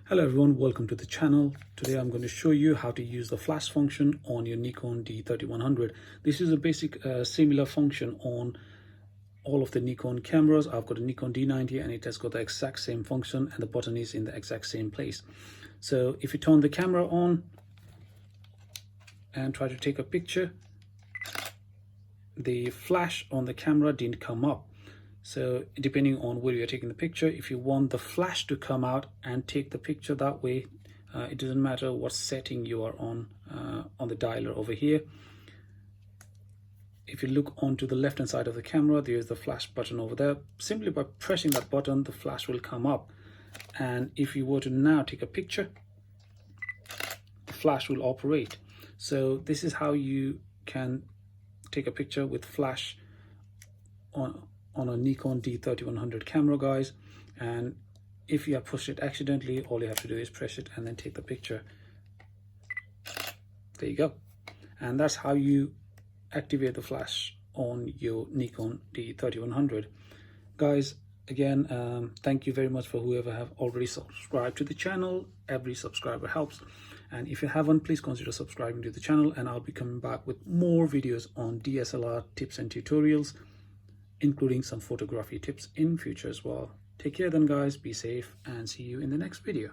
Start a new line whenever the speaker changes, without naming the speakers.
Hello everyone, welcome to the channel. Today I'm going to show you how to use the flash function on your Nikon D3100. This is a basic similar function on all of the Nikon cameras. I've got a Nikon D90 and it has got the exact same function and the button is in the exact same place. So if you turn the camera on and try to take a picture, the flash on the camera didn't come up. So depending on where you're taking the picture, if you want the flash to come out and take the picture that way, it doesn't matter what setting you are on the dialer over here. If you look onto the left hand side of the camera, there's the flash button over there. Simply by pressing that button, the flash will come up. And if you were to now take a picture, the flash will operate. So this is how you can take a picture with flash on a Nikon D3100 camera, guys. And if you have pushed it accidentally, all you have to do is press it and then take the picture. There you go. And that's how you activate the flash on your Nikon D3100. Guys, again, thank you very much for whoever have already subscribed to the channel. Every subscriber helps. And if you haven't, please consider subscribing to the channel, and I'll be coming back with more videos on DSLR tips and tutorials, including some photography tips in future as well. Take care then, guys, be safe, and see you in the next video.